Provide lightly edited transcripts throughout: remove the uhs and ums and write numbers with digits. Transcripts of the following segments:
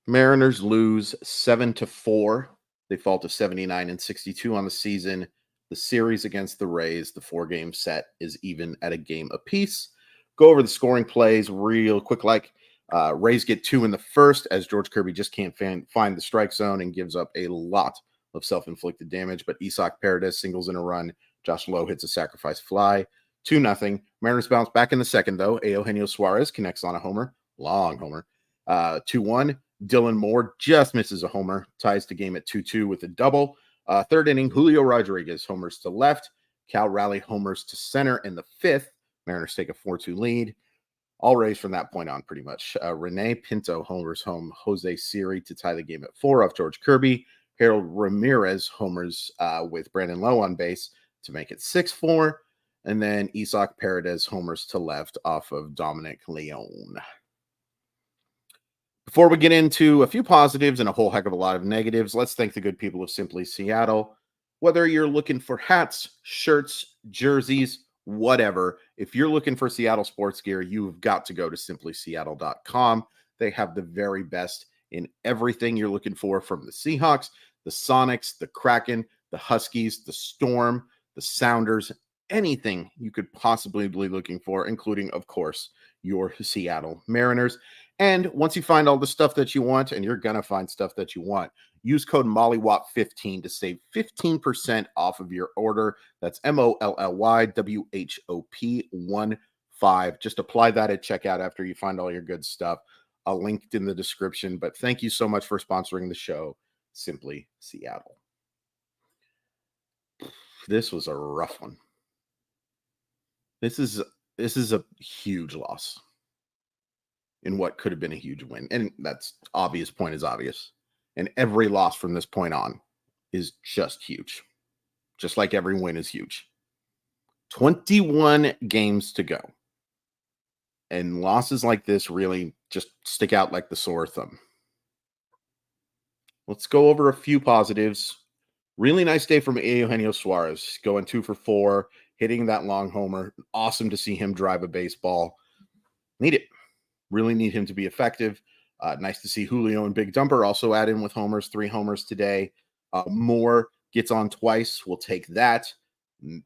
Mariners lose 7-4. They fall to 79-62 on the season. The series against the Rays, the 4-game set, is even at a game apiece. Go over the scoring plays real quick. Rays get 2 in the first as George Kirby just can't find the strike zone and gives up a lot of self-inflicted damage. But Isaac Paredes singles in a run. Josh Lowe hits a sacrifice fly. 2-0. Mariners bounce back in the second, though. Eugenio Suarez connects on a homer. Long homer. 2-1. Dylan Moore just misses a homer, ties the game at 2-2 with a double. Third inning, Julio Rodriguez homers to left. Cal Raleigh homers to center in the fifth. Mariners take a 4-2 lead. All Rays from that point on, pretty much. Rene Pinto homers home Jose Siri to tie the game at 4 off George Kirby. Harold Ramirez homers with Brandon Lowe on base to make it 6-4. And then Isaac Paredes homers to left off of Dominic Leone. Before we get into a few positives and a whole heck of a lot of negatives, let's thank the good people of Simply Seattle. Whether you're looking for hats, shirts, jerseys, whatever, if you're looking for Seattle sports gear, you've got to go to simplyseattle.com. They have the very best in everything you're looking for, from the Seahawks, the Sonics, the Kraken, the Huskies, the Storm, the Sounders, anything you could possibly be looking for, including, of course, your Seattle Mariners. And once you find all the stuff that you want, and you're going to find stuff that you want, use code MOLLYWOP15 to save 15% off of your order. That's MOLLYWHOP15. Just apply that at checkout after you find all your good stuff. I'll link it in the description. But thank you so much for sponsoring the show, Simply Seattle. This was a rough one. This is a huge loss in what could have been a huge win. And that's obvious. Point is obvious. And every loss from this point on is just huge. Just like every win is huge. 21 games to go. And losses like this really just stick out like the sore thumb. Let's go over a few positives. Really nice day from Eugenio Suarez, going 2 for 4, hitting that long homer. Awesome to see him drive a baseball. Need it. Really need him to be effective. Nice to see Julio and Big Dumper also add in with homers, 3 homers today. Moore gets on twice. We'll take that.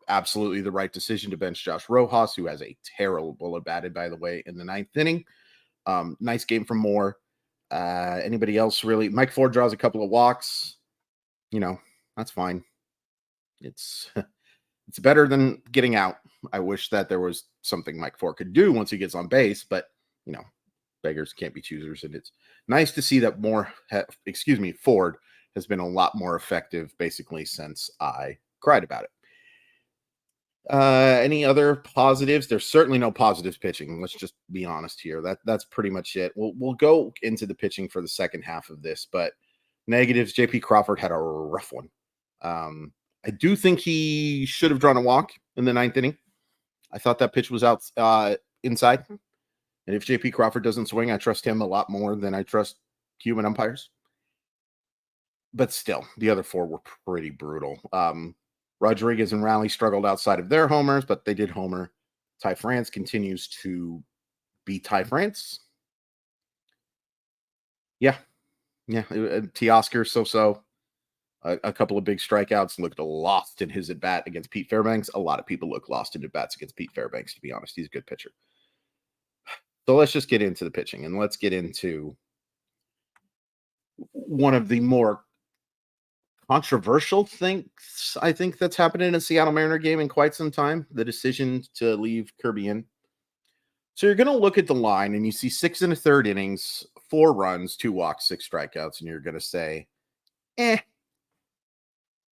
Absolutely the right decision to bench Josh Rojas, who has a terrible at-bat, by the way, in the 9th inning. Nice game from Moore. Anybody else really? Mike Ford draws a couple of walks. That's fine. It's better than getting out. I wish that there was something Mike Ford could do once he gets on base, but beggars can't be choosers, and it's nice to see that Ford has been a lot more effective basically since I cried about it. Any other positives? There's certainly no positives pitching. Let's just be honest here. That's pretty much it. We'll go into the pitching for the second half of this, but negatives. JP Crawford had a rough one. I do think he should have drawn a walk in the 9th inning. I thought that pitch was out inside. And if JP Crawford doesn't swing, I trust him a lot more than I trust human umpires. But still, the other 4 were pretty brutal. Rodriguez and Raleigh struggled outside of their homers, but they did homer. Ty France continues to be Ty France. Yeah. Teoscar, so-so. A couple of big strikeouts, looked lost in his at-bat against Pete Fairbanks. A lot of people look lost in at-bats against Pete Fairbanks, to be honest. He's a good pitcher. So let's just get into the pitching, and let's get into one of the more controversial things I think that's happened in a Seattle Mariner game in quite some time, the decision to leave Kirby in. So you're going to look at the line, and you see 6 1/3 innings, 4 runs, 2 walks, 6 strikeouts, and you're going to say,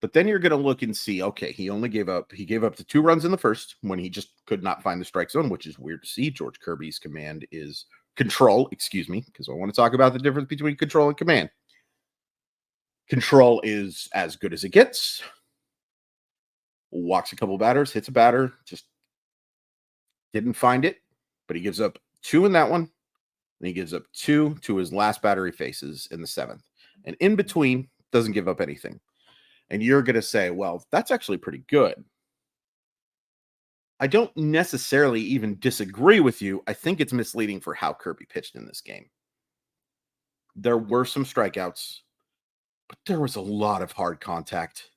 But then you're going to look and see, okay, he gave up the 2 runs in the first when he just could not find the strike zone, which is weird to see. George Kirby's command is control, because I want to talk about the difference between control and command. Control is as good as it gets. Walks a couple batters, hits a batter, just didn't find it, but he gives up 2 in that one, and he gives up 2 to his last batter he faces in the 7th. And in between, doesn't give up anything. And you're going to say, well, that's actually pretty good. I don't necessarily even disagree with you. I think it's misleading for how Kirby pitched in this game. There were some strikeouts, but there was a lot of hard contact.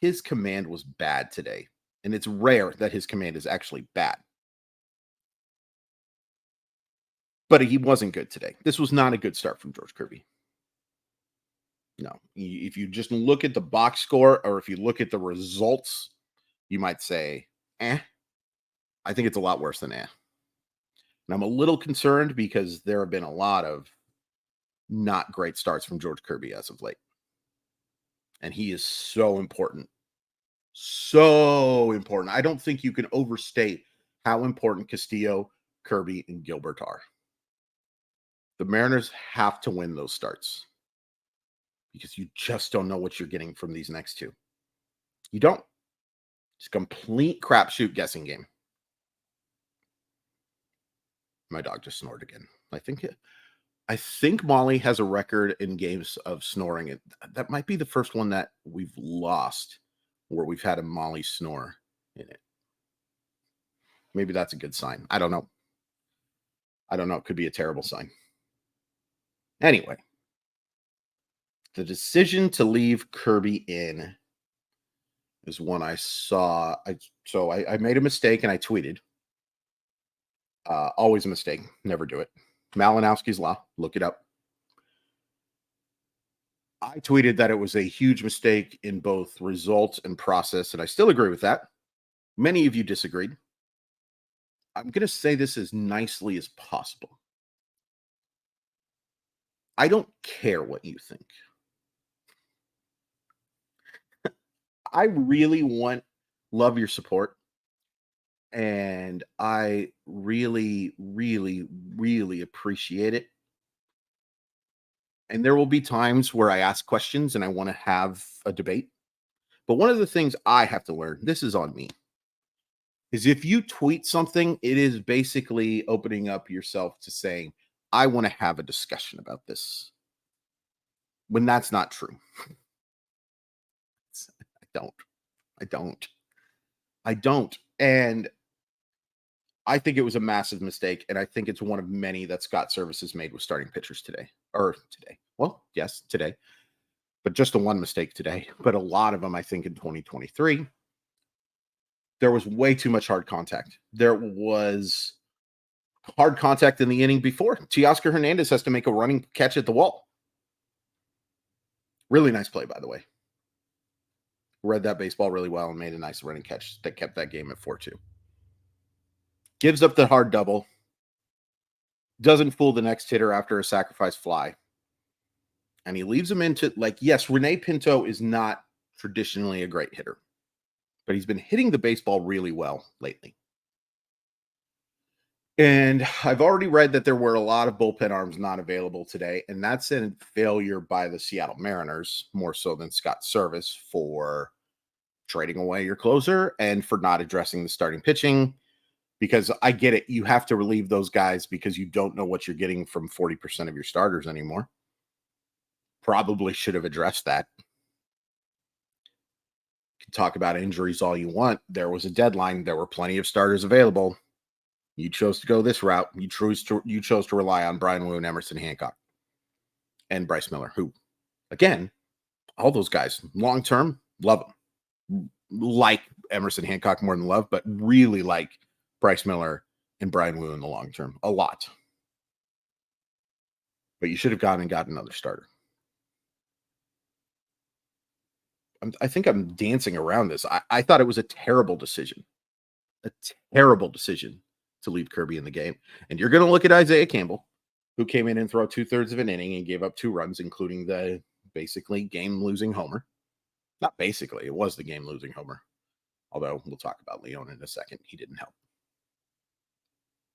His command was bad today, and it's rare that his command is actually bad. But he wasn't good today. This was not a good start from George Kirby. No, if you just look at the box score or if you look at the results, you might say, eh. I think it's a lot worse than eh. And I'm a little concerned because there have been a lot of not great starts from George Kirby as of late. And he is so important. So important. I don't think you can overstate how important Castillo, Kirby, and Gilbert are. The Mariners have to win those starts because you just don't know what you're getting from these next two. You don't. It's a complete crapshoot guessing game. My dog just snored again. I think Molly has a record in games of snoring. That might be the first one that we've lost where we've had a Molly snore in it. Maybe that's a good sign. I don't know. It could be a terrible sign. Anyway, the decision to leave Kirby in is one I saw. I made a mistake and I tweeted. Always a mistake. Never do it. Malinowski's Law. Look it up. I tweeted that it was a huge mistake in both results and process, and I still agree with that. Many of you disagreed. I'm going to say this as nicely as possible. I don't care what you think. I really love your support. And I really, really, really appreciate it. And there will be times where I ask questions and I want to have a debate. But one of the things I have to learn, this is on me, is if you tweet something, it is basically opening up yourself to saying, I want to have a discussion about this. When that's not true. I don't. And I think it was a massive mistake, and I think it's one of many that Scott Service has made with starting pitchers today. Well, yes, today. But just the one mistake today. But a lot of them, I think, in 2023. There was way too much hard contact. There was hard contact in the inning before. Teoscar Hernandez has to make a running catch at the wall. Really nice play, by the way. Read that baseball really well and made a nice running catch that kept that game at 4-2. Gives up the hard double. Doesn't fool the next hitter after a sacrifice fly. And he leaves him into, yes, Rene Pinto is not traditionally a great hitter. But he's been hitting the baseball really well lately. And I've already read that there were a lot of bullpen arms not available today. And that's a failure by the Seattle Mariners, more so than Scott Service, for trading away your closer and for not addressing the starting pitching. Because I get it. You have to relieve those guys because you don't know what you're getting from 40% of your starters anymore. Probably should have addressed that. You can talk about injuries all you want. There was a deadline. There were plenty of starters available. You chose to go this route. You chose to rely on Brian Wu and Emerson Hancock and Bryce Miller, who, again, all those guys, long-term, love them. Like Emerson Hancock more than love, but really like Bryce Miller and Brian Wu in the long term a lot. But you should have gone and got another starter. I think I'm dancing around this. I thought it was a terrible decision. A terrible decision to leave Kirby in the game. And you're going to look at Isaiah Campbell, who came in and threw 2/3 of an inning and gave up 2 runs, including the basically game-losing homer. Not basically, it was the game-losing homer. Although we'll talk about Leon in a second. He didn't help.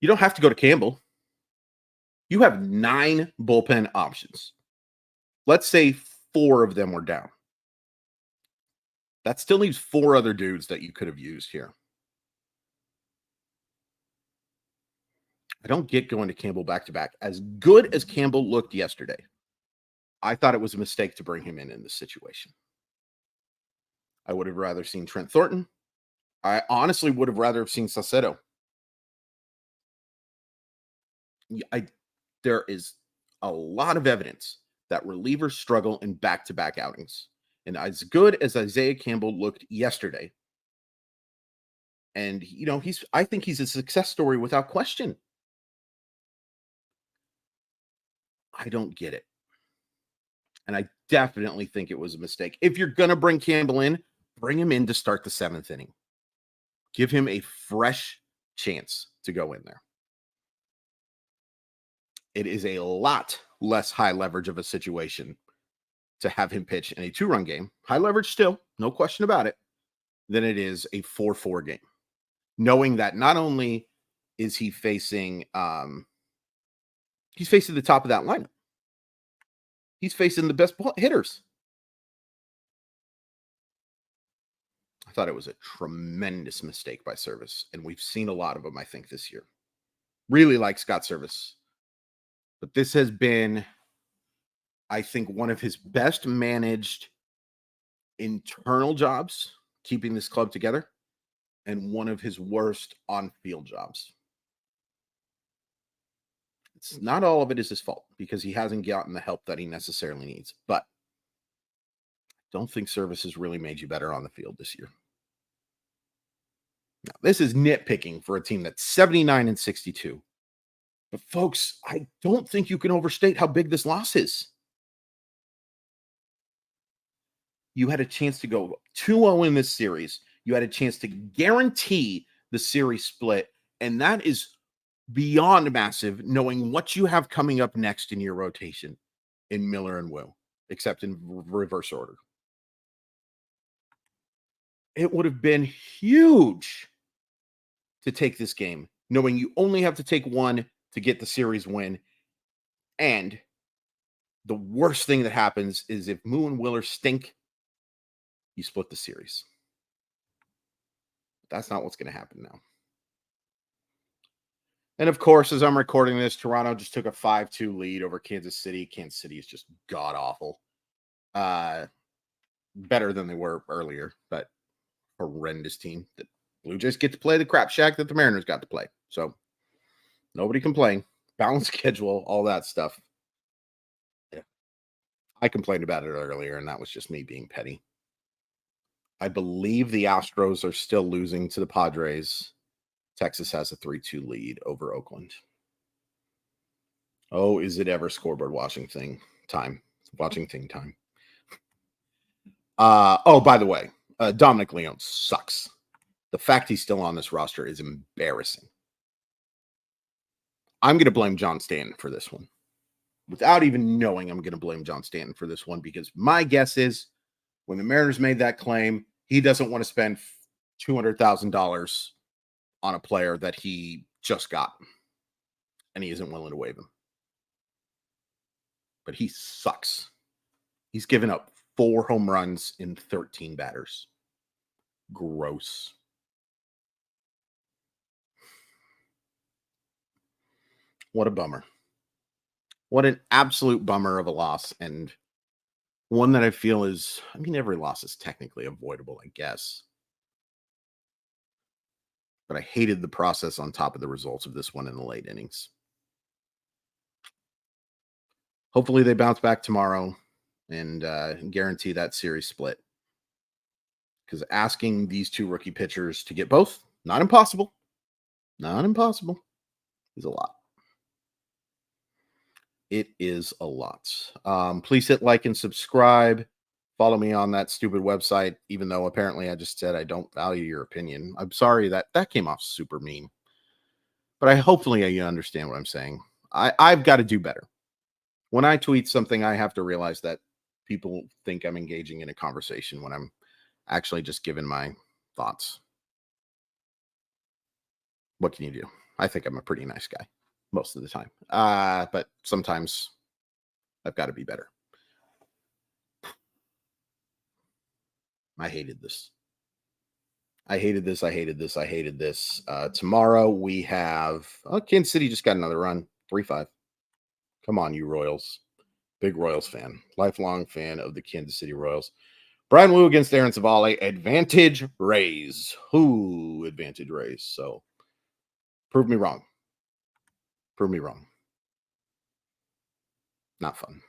You don't have to go to Campbell. You have 9 bullpen options. Let's say 4 of them were down. That still leaves 4 other dudes that you could have used here. I don't get going to Campbell back-to-back. As good as Campbell looked yesterday, I thought it was a mistake to bring him in this situation. I would have rather seen Trent Thornton. I honestly would have rather have seen Saucedo. There is a lot of evidence that relievers struggle in back-to-back outings. And as good as Isaiah Campbell looked yesterday, and I think he's a success story without question. I don't get it. And I definitely think it was a mistake. If you're going to bring Campbell in, bring him in to start the 7th inning. Give him a fresh chance to go in there. It is a lot less high leverage of a situation to have him pitch in a 2-run game. High leverage still, no question about it, than it is a 4-4 game. Knowing that not only is he facing he's facing the top of that lineup. He's facing the best hitters. I thought it was a tremendous mistake by Service, and we've seen a lot of them, I think, this year. Really like Scott Service. But this has been, I think, one of his best managed internal jobs, keeping this club together, and one of his worst on-field jobs. It's not all of it is his fault because he hasn't gotten the help that he necessarily needs. But I don't think Service has really made you better on the field this year. Now, this is nitpicking for a team that's 79 and 62. But folks, I don't think you can overstate how big this loss is. You had a chance to go 2-0 in this series. You had a chance to guarantee the series split. And that is beyond massive, knowing what you have coming up next in your rotation in Miller and Will, except in reverse order. It would have been huge to take this game, knowing you only have to take one to get the series win. And the worst thing that happens is if Moo and Willer stink, you split the series. That's not what's going to happen now. And of course, as I'm recording this, Toronto just took a 5-2 lead over Kansas City. Kansas City is just god-awful. Better than they were earlier, but horrendous team. The Blue Jays get to play the crap shack that the Mariners got to play. So nobody complain. Balanced schedule, all that stuff. Yeah. I complained about it earlier, and that was just me being petty. I believe the Astros are still losing to the Padres. Texas has a 3-2 lead over Oakland. Oh, is it ever scoreboard watching thing time? Oh, by the way, Dominic Leone sucks. The fact he's still on this roster is embarrassing. I'm going to blame John Stanton for this one. Without even knowing, I'm going to blame John Stanton for this one because my guess is when the Mariners made that claim, he doesn't want to spend $200,000 on a player that he just got, and he isn't willing to waive him. But he sucks. He's given up 4 home runs in 13 batters. Gross. What a bummer. What an absolute bummer of a loss, and one that I feel is, I mean, every loss is technically avoidable, I guess. But I hated the process on top of the results of this one in the late innings. Hopefully they bounce back tomorrow and guarantee that series split. Because asking these 2 rookie pitchers to get both, not impossible, is a lot. It is a lot. Please hit like and subscribe. Follow me on that stupid website, even though apparently I just said I don't value your opinion. I'm sorry that came off super mean. But hopefully you understand what I'm saying. I've got to do better. When I tweet something, I have to realize that people think I'm engaging in a conversation when I'm actually just giving my thoughts. What can you do? I think I'm a pretty nice guy most of the time. But sometimes I've got to be better. I hated this. Tomorrow we have Kansas City just got another run, 3-5. Come on, you Royals. Big Royals fan. Lifelong fan of the Kansas City Royals. Brian Wu against Aaron Savale. Advantage Rays. Advantage Rays. So prove me wrong. Not fun.